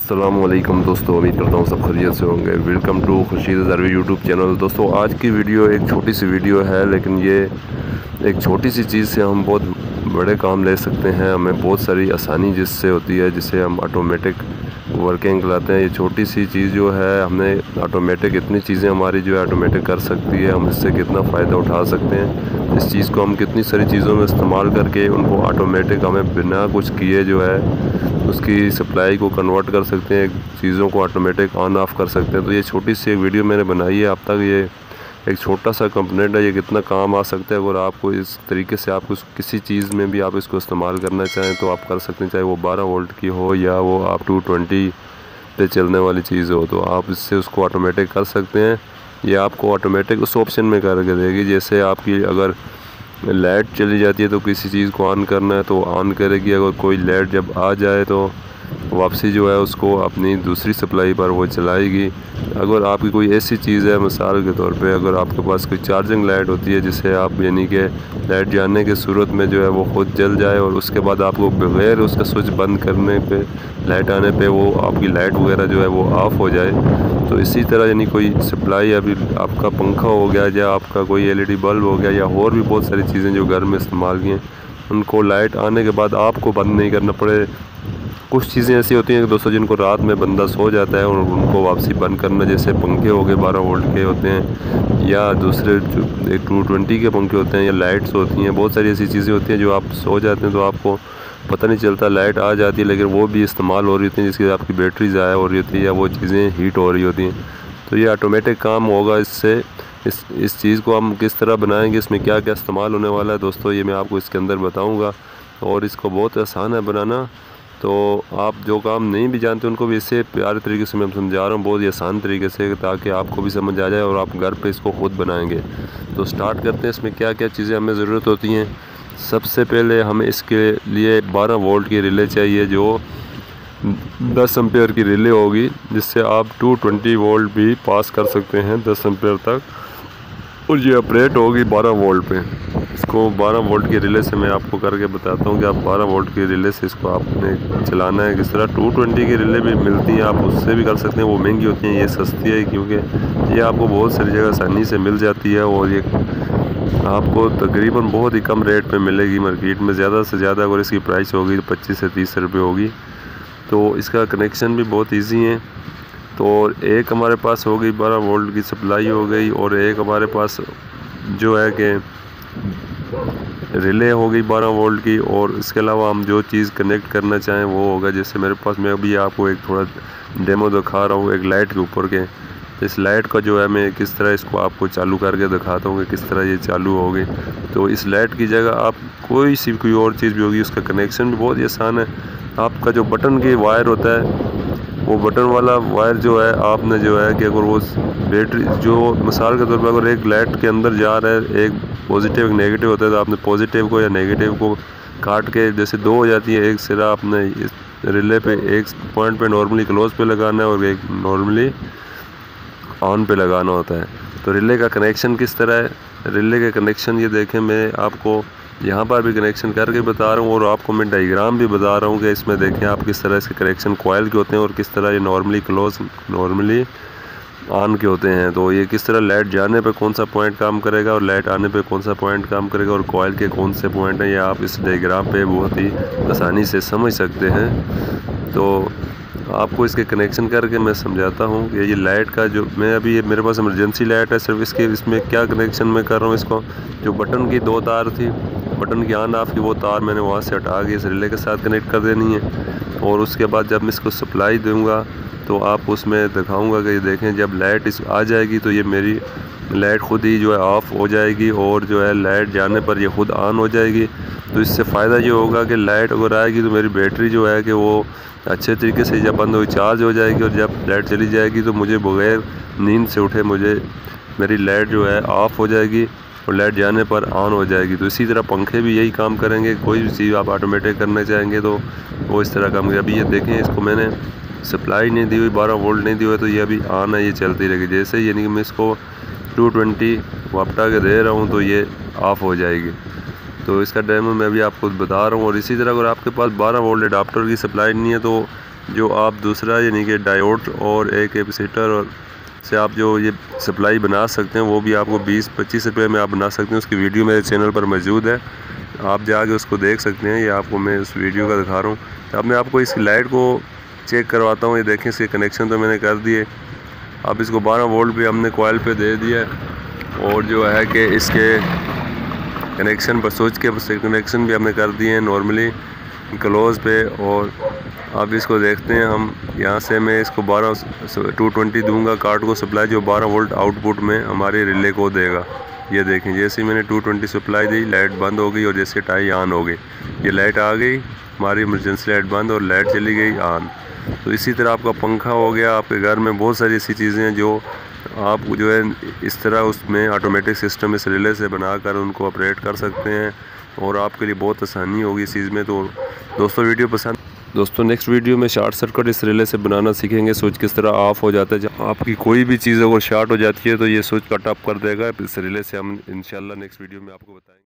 अस्सलामुअलैकुम दोस्तों, उम्मीद करता हूँ सब खैरियत से होंगे। Welcome to Khurshid Zarvi YouTube channel. दोस्तों, आज की वीडियो एक छोटी सी वीडियो है, लेकिन ये एक छोटी सी चीज़ से हम बहुत बड़े काम ले सकते हैं। हमें बहुत सारी आसानी जिससे होती है, जिसे हम ऑटोमेटिक वर्किंग लाते हैं। ये छोटी सी चीज़ जो है, हमने ऑटोमेटिक इतनी चीज़ें हमारी जो है ऑटोमेटिक कर सकती है। हम इससे कितना फ़ायदा उठा सकते हैं, इस चीज़ को हम कितनी सारी चीज़ों में इस्तेमाल करके उनको ऑटोमेटिक हमें बिना कुछ किए जो है उसकी सप्लाई को कन्वर्ट कर सकते हैं, चीज़ों को ऑटोमेटिक ऑन ऑफ़ कर सकते हैं। तो ये छोटी सी एक वीडियो मैंने बनाई है आप तक। ये एक छोटा सा कंपोनेंट है, ये कितना काम आ सकता है। अगर आपको इस तरीके से आपको किसी चीज़ में भी आप इसको इस्तेमाल करना चाहें तो आप कर सकते हैं, चाहे वो 12 वोल्ट की हो या वो आप 220 पे चलने वाली चीज़ हो, तो आप इससे उसको ऑटोमेटिक कर सकते हैं। ये आपको ऑटोमेटिक उस ऑप्शन में करके देगी, जैसे आपकी अगर लाइट चली जाती है तो किसी चीज़ को ऑन करना है तो ऑन करेगी। अगर कोई लाइट जब आ जाए तो वापसी जो है उसको अपनी दूसरी सप्लाई पर वो चलाएगी। अगर आपकी कोई ऐसी चीज़ है, मिसाल के तौर पे अगर आपके पास कोई चार्जिंग लाइट होती है जिसे आप यानी कि लाइट जाने की सूरत में जो है वो खुद जल जाए और उसके बाद आपको बगैर उसका स्विच बंद करने पे लाइट आने पे वो आपकी लाइट वगैरह जो है वो ऑफ़ हो जाए, तो इसी तरह यानी कोई सप्लाई अभी आपका पंखा हो गया या आपका कोई एलईडी बल्ब हो गया या और भी बहुत सारी चीज़ें जो घर में इस्तेमाल की हैं, उनको लाइट आने के बाद आपको बंद नहीं करना पड़े। कुछ चीज़ें ऐसी होती हैं कि दोस्तों जिनको रात में बंदा सो जाता है और उनको वापसी बंद करना, जैसे पंखे हो गए 12 वोल्ट के होते हैं या दूसरे जो 220 के पंखे होते हैं या लाइट्स होती हैं। बहुत सारी ऐसी चीज़ें होती हैं जो आप सो जाते हैं तो आपको पता नहीं चलता, लाइट आ जाती है लेकिन वो भी इस्तेमाल हो रही होती हैं, जिसकी आपकी बैटरी ज़ाया हो रही होती है या वो चीज़ें हीट हो रही होती हैं। तो ये ऑटोमेटिक काम होगा इससे। इस चीज़ को हम किस तरह बनाएंगे, इसमें क्या क्या इस्तेमाल होने वाला है दोस्तों, ये मैं आपको इसके अंदर बताऊंगा। और इसको बहुत आसान है बनाना, तो आप जो काम नहीं भी जानते उनको भी इससे प्यारे तरीके से मैं समझा रहा हूँ, बहुत ही आसान तरीके से, ताकि आपको भी समझ आ जाए और आप घर पे इसको खुद बनाएंगे। तो स्टार्ट करते हैं। इसमें क्या क्या चीज़ें हमें ज़रूरत होती हैं। सबसे पहले हमें इसके लिए 12 वोल्ट की रिले चाहिए, जो 10 एम्पेयर की रिले होगी, जिससे आप 220 वोल्ट भी पास कर सकते हैं 10 एम्पेयर तक, और ये ऑपरेट होगी 12 वोल्ट पे। इसको 12 वोल्ट की रिले से मैं आपको करके बताता हूँ कि आप 12 वोल्ट की रिले से इसको आपने चलाना है किस तरह। 220 की रिले भी मिलती हैं, आप उससे भी कर सकते हैं, वो महंगी होती हैं, ये सस्ती है क्योंकि ये आपको बहुत सारी जगह आसानी से मिल जाती है और ये आपको तकरीबन बहुत ही कम रेट पे मिलेगी मार्केट में। ज़्यादा से ज़्यादा अगर इसकी प्राइस होगी तो 25 से 30 रुपये होगी। तो इसका कनेक्शन भी बहुत इजी है। तो एक हमारे पास हो गई 12 वोल्ट की सप्लाई हो गई, और एक हमारे पास जो है कि रिले हो गई 12 वोल्ट की। और इसके अलावा हम जो चीज़ कनेक्ट करना चाहें वो होगा, जैसे मेरे पास, मैं अभी आपको एक थोड़ा डेमो दिखा रहा हूँ एक लाइट के ऊपर के। इस लाइट का जो है मैं किस तरह इसको आपको चालू करके दिखाता हूँ कि किस तरह ये चालू होगी। तो इस लाइट की जगह आप कोई और चीज़ भी होगी, उसका कनेक्शन भी बहुत ही आसान है। आपका जो बटन की वायर होता है, वो बटन वाला वायर जो है, आपने जो है कि अगर वो बैटरी जो मिसाल के तौर पर अगर एक लाइट के अंदर जा रहा है, एक पॉजिटिव एक नेगेटिव होता है, तो आपने पॉजिटिव को या नेगेटिव को काट के जैसे दो हो जाती है, एक सिरा आपने इस रिले पे एक पॉइंट पे नॉर्मली क्लोज पे लगाना है और एक नॉर्मली ऑन पे लगाना होता है। तो रिले का कनेक्शन किस तरह है, रिले का कनेक्शन ये देखें, मैं आपको यहाँ पर भी कनेक्शन करके बता रहा हूँ और आपको मैं डायग्राम भी बता रहा हूँ कि इसमें देखें आप किस तरह इसके कनेक्शन कॉइल के होते हैं और किस तरह ये नॉर्मली क्लोज नॉर्मली ऑन के होते हैं। तो ये किस तरह लाइट जाने पे कौन सा पॉइंट काम करेगा और लाइट आने पे कौन सा पॉइंट काम करेगा और कॉइल के कौन से पॉइंट हैं, ये आप इस डायग्राम पे बहुत ही आसानी से समझ सकते हैं। तो आपको इसके कनेक्शन करके मैं समझाता हूँ कि ये लाइट का जो मैं अभी, ये मेरे पास इमरजेंसी लाइट है सिर्फ, इसके इसमें क्या कनेक्शन मैं कर रहा हूँ, इसको जो बटन की दो तार थी, बटन की ऑन ऑफ की वो तार मैंने वहाँ से हटा के इस रिले के साथ कनेक्ट कर देनी है। और उसके बाद जब मैं इसको सप्लाई दूँगा तो आप उसमें दिखाऊंगा कि देखें जब लाइट इस आ जाएगी तो ये मेरी लाइट खुद ही जो है ऑफ़ हो जाएगी और जो है लाइट जाने पर ये खुद ऑन हो जाएगी। तो इससे फ़ायदा ये होगा कि लाइट अगर आएगी तो मेरी बैटरी जो है कि वो अच्छे तरीके से जब बंद हो चार्ज हो जाएगी, और जब लाइट चली जाएगी तो मुझे बगैर नींद से उठे मेरी लाइट जो है ऑफ़ हो जाएगी और लाइट जाने पर ऑन हो जाएगी। तो इसी तरह पंखे भी यही काम करेंगे। कोई भी चीज़ आप ऑटोमेटिक करना चाहेंगे तो वो इस तरह काम करें। अभी ये देखें, इसको मैंने सप्लाई नहीं दी हुई, 12 वोल्ट नहीं दी हुई, तो ये अभी ऑन है, ये चलती रहेगी। जैसे यानी कि मैं इसको 220 वापटा के दे रहा हूँ तो ये ऑफ़ हो जाएगी। तो इसका डेमो मैं अभी आपको बता रहा हूँ। और इसी तरह अगर आपके पास 12 वोल्ट अडाप्टर की सप्लाई नहीं है तो जो आप दूसरा यानी कि डायोड और एक कैपेसिटर और से आप जो ये सप्लाई बना सकते हैं वो भी आपको 20-25 रुपये में आप बना सकते हैं। उसकी वीडियो मेरे चैनल पर मौजूद है, आप जाके उसको देख सकते हैं। ये आपको मैं उस वीडियो का दिखा रहा हूँ। अब मैं आपको इसकी लाइट को चेक करवाता हूँ। ये देखें, इसके कनेक्शन तो मैंने कर दिए। अब इसको 12 वोल्ट पे हमने कॉइल पे दे दिया और जो है कि इसके कनेक्शन पर स्विच के कनेक्शन भी हमने कर दिए हैं नॉर्मली क्लोज़ पे। और अब इसको देखते हैं हम। यहाँ से मैं इसको 220 दूंगा कार्ड को सप्लाई, जो 12 वोल्ट आउटपुट में हमारे रिले को देगा। ये देखें, जैसे ही मैंने 220 सप्लाई दी, लाइट बंद हो गई और जैसे टाई ऑन हो गई, ये लाइट आ गई, हमारी इमरजेंसी लाइट बंद और लाइट चली गई ऑन। तो इसी तरह आपका पंखा हो गया। आपके घर में बहुत सारी ऐसी चीज़ें हैं जो आप जो है इस तरह उसमें ऑटोमेटिक सिस्टम इस रिले से बनाकर उनको ऑपरेट कर सकते हैं और आपके लिए बहुत आसानी होगी इस चीज़ में। तो दोस्तों वीडियो पसंद, दोस्तों नेक्स्ट वीडियो में शॉर्ट सर्किट इस रिले से बनाना सीखेंगे। स्विच किस तरह ऑफ हो जाता है। जब आपकी कोई भी चीज़ अगर शॉर्ट हो जाती है तो ये स्विच कट ऑफ कर देगा। इस रिले से हम इंशाल्लाह नेक्स्ट वीडियो में आपको बताएंगे।